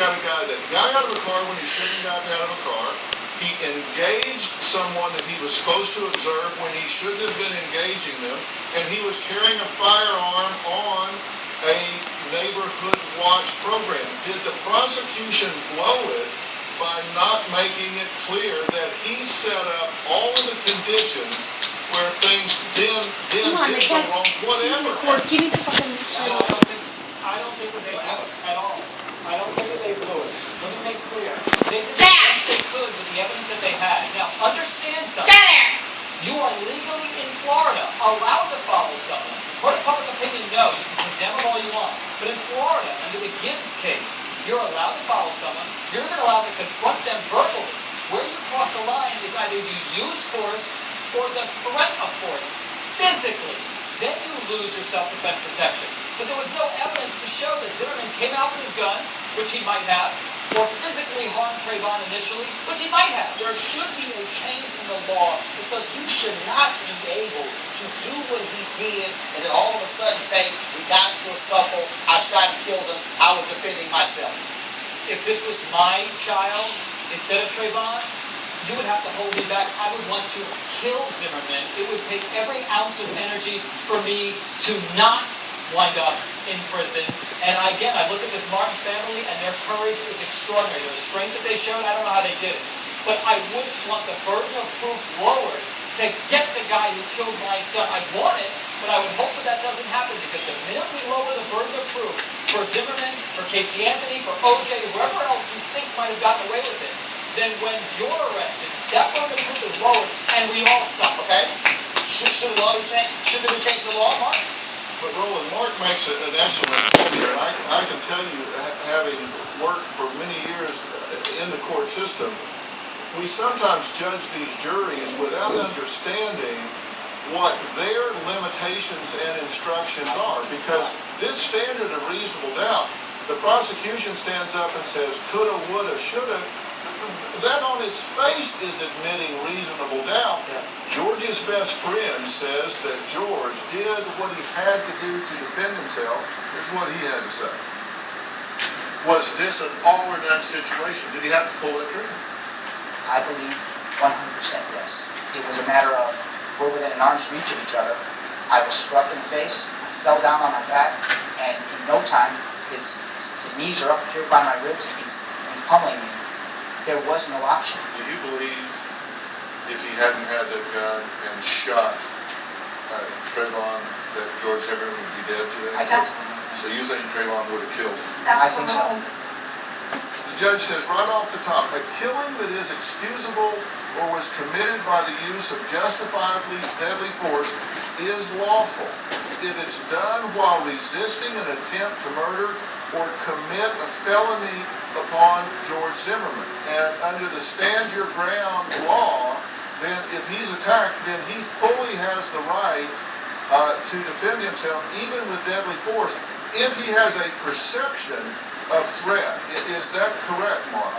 got a guy that got out of the car when he shouldn't have gotten out of a car. He engaged someone that he was supposed to observe when he shouldn't have been engaging them, and he was carrying a firearm on a neighborhood watch program. Did the prosecution blow it by not making it clear that he set up all of the conditions where things did go wrong, whatever? Give me the fucking straight. I don't think that they blew it at all. I don't think that they blew it. Let me make clear. They did the best they could with the evidence that they had. Now, understand something. You are legally in Florida allowed to follow someone. Court of public opinion, no. You can condemn them all you want. But in Florida, under the Gibbs case, you're allowed to follow someone. You're even allowed to confront them verbally. Where you cross the line is either you use force or the threat of force, physically. Then you lose your self-defense protection. But there was no evidence to show that Zimmerman came out with his gun, which he might have, or physically harmed Trayvon initially, which he might have. There should be a change in the law because you should not be able to do what he did and then all of a sudden say, we got into a scuffle, I shot and killed him, I was defending myself. If this was my child instead of Trayvon, you would have to hold me back. I would want to kill Zimmerman. It would take every ounce of energy for me to not wind up in prison. And again, I look at the Martin family and their courage is extraordinary. The strength that they showed, I don't know how they did it. But I wouldn't want the burden of proof lowered to get the guy who killed my son. I want it, but I would hope that that doesn't happen because the minute we lower the burden of proof for Zimmerman, for Casey Anthony, for OJ, whoever else you think might have gotten away with it, then when you're arrested, that burden of proof is lowered and we all suffer. Okay? Should the law be changed? Should there be change in the law, Mark? But Roland, Mark makes an excellent point here. I can tell you, having worked for many years in the court system, we sometimes judge these juries without understanding what their limitations and instructions are. Because this standard of reasonable doubt, the prosecution stands up and says, coulda, woulda, shoulda. That on its face is admitting reasonable doubt. Yeah. George's best friend says that George did what he had to do to defend himself. Here's what he had to say. Was this an all or none situation? Did he have to pull that trigger? I believe 100% yes. It was a matter of we're within an arm's reach of each other. I was struck in the face. I fell down on my back, and in no time, his knees are up here by my ribs, and he's pummeling me. There was no option. Do you believe if he hadn't had that gun and shot Trayvon, that George Zimmerman would be dead today? I do. So you think Trayvon would have killed him? I think so. The judge says right off the top, a killing that is excusable or was committed by the use of justifiably deadly force is lawful if it's done while resisting an attempt to murder or commit a felony upon George Zimmerman. And under the stand your ground law, then if he's attacked, then he fully has the right to defend himself, even with deadly force, if he has a perception of threat. Is that correct, Mark?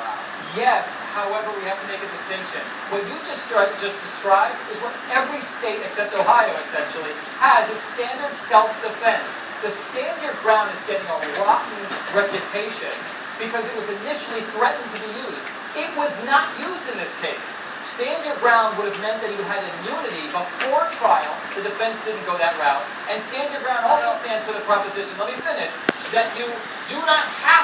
Yes, however, we have to make a distinction. What you just described is what every state, except Ohio essentially, has its standard self-defense. The stand your ground is getting a rotten reputation because it was initially threatened to be used. It was not used in this case. Stand your ground would have meant that he had immunity before trial. The defense didn't go that route. And stand your ground also stands for the proposition, let me finish, that you do not have